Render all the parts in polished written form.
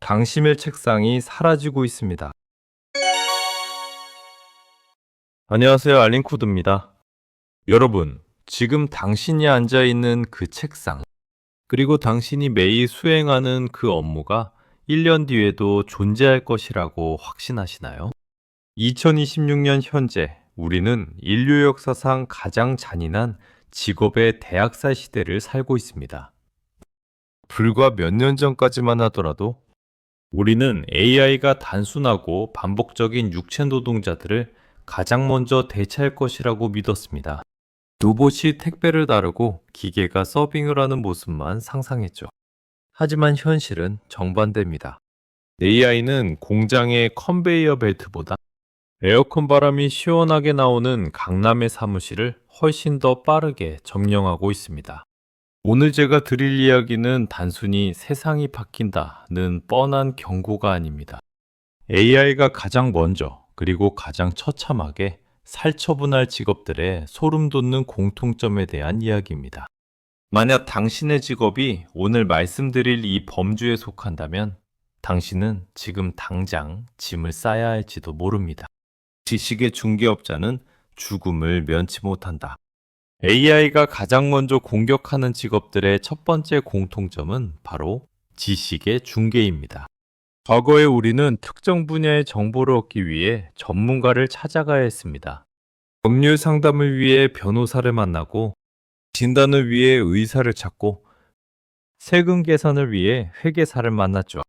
당신의 책상이 사라지고 있습니다. 안녕하세요. 알린코드입니다. 여러분, 지금 당신이 앉아 있는 그 책상, 그리고 당신이 매일 수행하는 그 업무가 1년 뒤에도 존재할 것이라고 확신하시나요? 2026년 현재, 우리는 인류 역사상 가장 잔인한 직업의 대학살 시대를 살고 있습니다. 불과 몇 년 전까지만 하더라도 우리는 AI가 단순하고 반복적인 육체 노동자들을 가장 먼저 대체할 것이라고 믿었습니다. 로봇이 택배를 다루고 기계가 서빙을 하는 모습만 상상했죠. 하지만 현실은 정반대입니다. AI는 공장의 컨베이어 벨트보다 에어컨 바람이 시원하게 나오는 강남의 사무실을 훨씬 더 빠르게 점령하고 있습니다. 오늘 제가 드릴 이야기는 단순히 세상이 바뀐다는 뻔한 경고가 아닙니다. AI가 가장 먼저 그리고 가장 처참하게 살처분할 직업들의 소름 돋는 공통점에 대한 이야기입니다. 만약 당신의 직업이 오늘 말씀드릴 이 범주에 속한다면 당신은 지금 당장 짐을 싸야 할지도 모릅니다. 지식의 중개업자는 죽음을 면치 못한다. AI가 가장 먼저 공격하는 직업들의 첫 번째 공통점은 바로 지식의 중개입니다. 과거에 우리는 특정 분야의 정보를 얻기 위해 전문가를 찾아가야 했습니다. 법률 상담을 위해 변호사를 만나고, 진단을 위해 의사를 찾고, 세금 계산을 위해 회계사를 만났죠.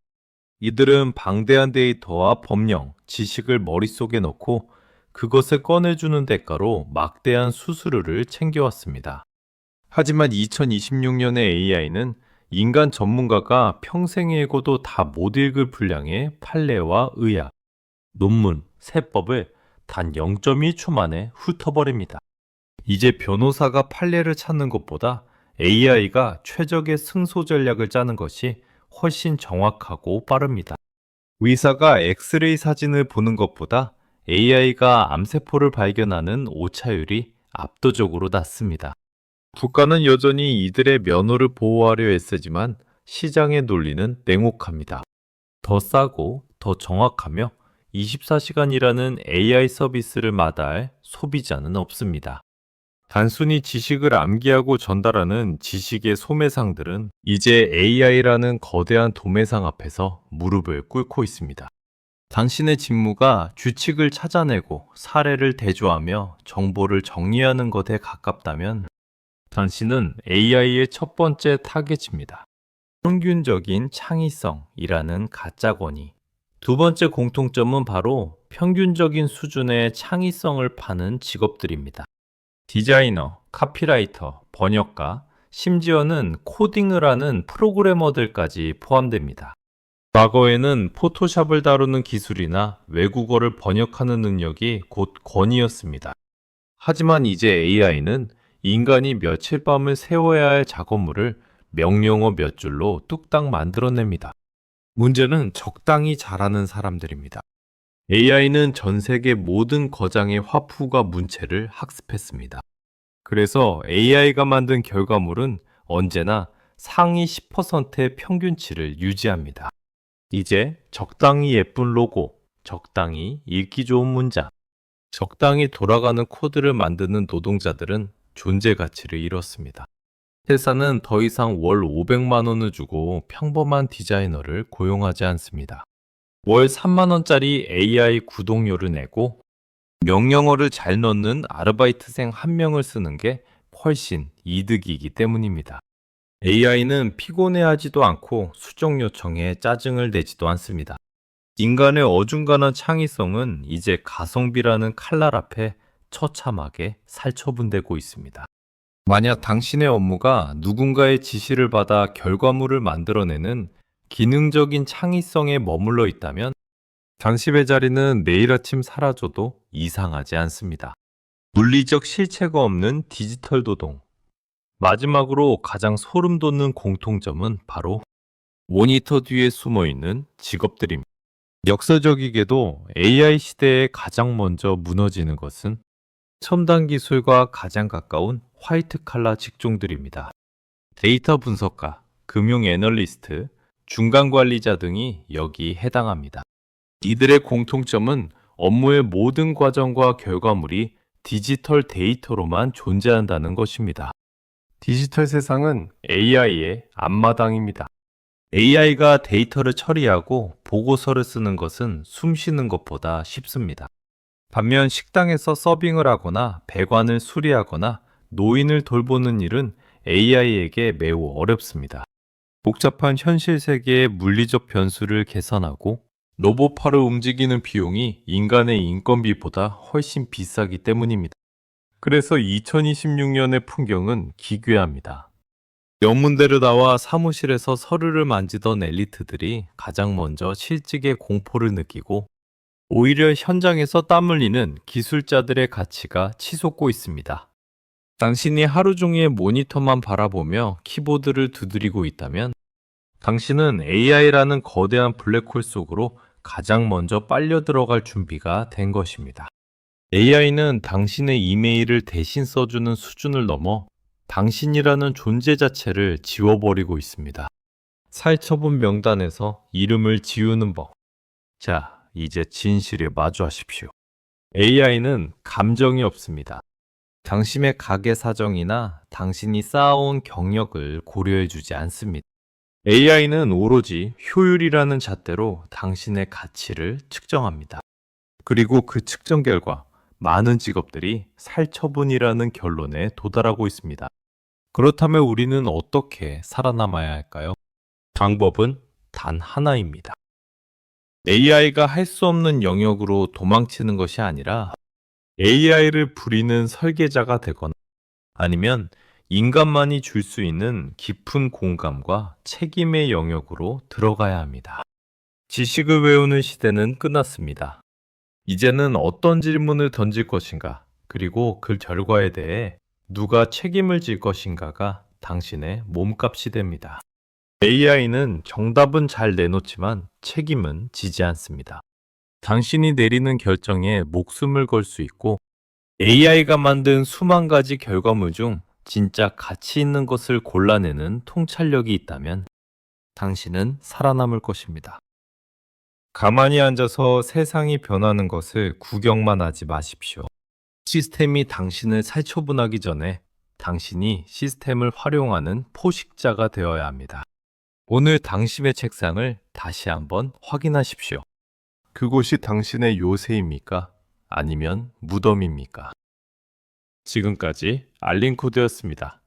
이들은 방대한 데이터와 법령, 지식을 머릿속에 넣고 그것을 꺼내주는 대가로 막대한 수수료를 챙겨왔습니다. 하지만 2026년의 AI는 인간 전문가가 평생 읽어도 다 못 읽을 분량의 판례와 의학, 논문, 세법을 단 0.1초 만에 훑어버립니다. 이제 변호사가 판례를 찾는 것보다 AI가 최적의 승소 전략을 짜는 것이 훨씬 정확하고 빠릅니다. 의사가 엑스레이 사진을 보는 것보다 AI가 암세포를 발견하는 오차율이 압도적으로 낮습니다. 국가는 여전히 이들의 면허를 보호하려 애쓰지만 시장의 논리는 냉혹합니다. 더 싸고 더 정확하며 24시간이라는 AI 서비스를 마다할 소비자는 없습니다. 단순히 지식을 암기하고 전달하는 지식의 소매상들은 이제 AI라는 거대한 도매상 앞에서 무릎을 꿇고 있습니다. 당신의 직무가 규칙을 찾아내고 사례를 대조하며 정보를 정리하는 것에 가깝다면 당신은 AI의 첫 번째 타겟입니다. 평균적인 창의성이라는 가짜 권위. 두 번째 공통점은 바로 평균적인 수준의 창의성을 파는 직업들입니다. 디자이너, 카피라이터, 번역가, 심지어는 코딩을 하는 프로그래머들까지 포함됩니다. 과거에는 포토샵을 다루는 기술이나 외국어를 번역하는 능력이 곧 권위였습니다. 하지만 이제 AI는 인간이 며칠 밤을 세워야 할 작업물을 명령어 몇 줄로 뚝딱 만들어냅니다. 문제는 적당히 잘하는 사람들입니다. AI는 전 세계 모든 거장의 화푸가 문체를 학습했습니다. 그래서 AI가 만든 결과물은 언제나 상위 10%의 평균치를 유지합니다. 이제 적당히 예쁜 로고, 적당히 읽기 좋은 문장, 적당히 돌아가는 코드를 만드는 노동자들은 존재 가치를 잃었습니다. 회사는 더 이상 월 500만 원을 주고 평범한 디자이너를 고용하지 않습니다. 월 3만 원짜리 AI 구독료를 내고 명령어를 잘 넣는 아르바이트생 한 명을 쓰는 게 훨씬 이득이기 때문입니다. AI는 피곤해하지도 않고 수정 요청에 짜증을 내지도 않습니다. 인간의 어중간한 창의성은 이제 가성비라는 칼날 앞에 처참하게 살처분되고 있습니다. 만약 당신의 업무가 누군가의 지시를 받아 결과물을 만들어내는 기능적인 창의성에 머물러 있다면 당신의 자리는 내일 아침 사라져도 이상하지 않습니다. 물리적 실체가 없는 디지털 노동. 마지막으로 가장 소름 돋는 공통점은 바로 모니터 뒤에 숨어 있는 직업들입니다. 역사적이게도 AI 시대에 가장 먼저 무너지는 것은 첨단 기술과 가장 가까운 화이트 칼라 직종들입니다. 데이터 분석가, 금융 애널리스트, 중간관리자 등이 여기 해당합니다. 이들의 공통점은 업무의 모든 과정과 결과물이 디지털 데이터로만 존재한다는 것입니다. 디지털 세상은 AI의 앞마당입니다. AI가 데이터를 처리하고 보고서를 쓰는 것은 숨 쉬는 것보다 쉽습니다. 반면 식당에서 서빙을 하거나 배관을 수리하거나 노인을 돌보는 일은 AI에게 매우 어렵습니다. 복잡한 현실 세계의 물리적 변수를 개선하고 로봇팔을 움직이는 비용이 인간의 인건비보다 훨씬 비싸기 때문입니다. 그래서 2026년의 풍경은 기괴합니다. 영문대로 나와 사무실에서 서류를 만지던 엘리트들이 가장 먼저 실직의 공포를 느끼고 오히려 현장에서 땀 흘리는 기술자들의 가치가 치솟고 있습니다. 당신이 하루 종일 모니터만 바라보며 키보드를 두드리고 있다면 당신은 AI라는 거대한 블랙홀 속으로 가장 먼저 빨려 들어갈 준비가 된 것입니다. AI는 당신의 이메일을 대신 써주는 수준을 넘어 당신이라는 존재 자체를 지워버리고 있습니다. 살처분 명단에서 이름을 지우는 법. 자, 이제 진실에 마주하십시오. AI는 감정이 없습니다. 당신의 가게 사정이나 당신이 쌓아온 경력을 고려해주지 않습니다. AI는 오로지 효율이라는 잣대로 당신의 가치를 측정합니다. 그리고 그 측정 결과 많은 직업들이 살처분이라는 결론에 도달하고 있습니다. 그렇다면 우리는 어떻게 살아남아야 할까요? 방법은 단 하나입니다. AI가 할 수 없는 영역으로 도망치는 것이 아니라 AI를 부리는 설계자가 되거나 아니면 인간만이 줄 수 있는 깊은 공감과 책임의 영역으로 들어가야 합니다. 지식을 외우는 시대는 끝났습니다. 이제는 어떤 질문을 던질 것인가, 그리고 그 결과에 대해 누가 책임을 질 것인가가 당신의 몸값이 됩니다. AI는 정답은 잘 내놓지만 책임은 지지 않습니다. 당신이 내리는 결정에 목숨을 걸 수 있고 AI가 만든 수만 가지 결과물 중 진짜 가치 있는 것을 골라내는 통찰력이 있다면 당신은 살아남을 것입니다. 가만히 앉아서 세상이 변하는 것을 구경만 하지 마십시오. 시스템이 당신을 살처분하기 전에 당신이 시스템을 활용하는 포식자가 되어야 합니다. 오늘 당신의 책상을 다시 한번 확인하십시오. 그곳이 당신의 요새입니까? 아니면 무덤입니까? 지금까지 알린코드였습니다.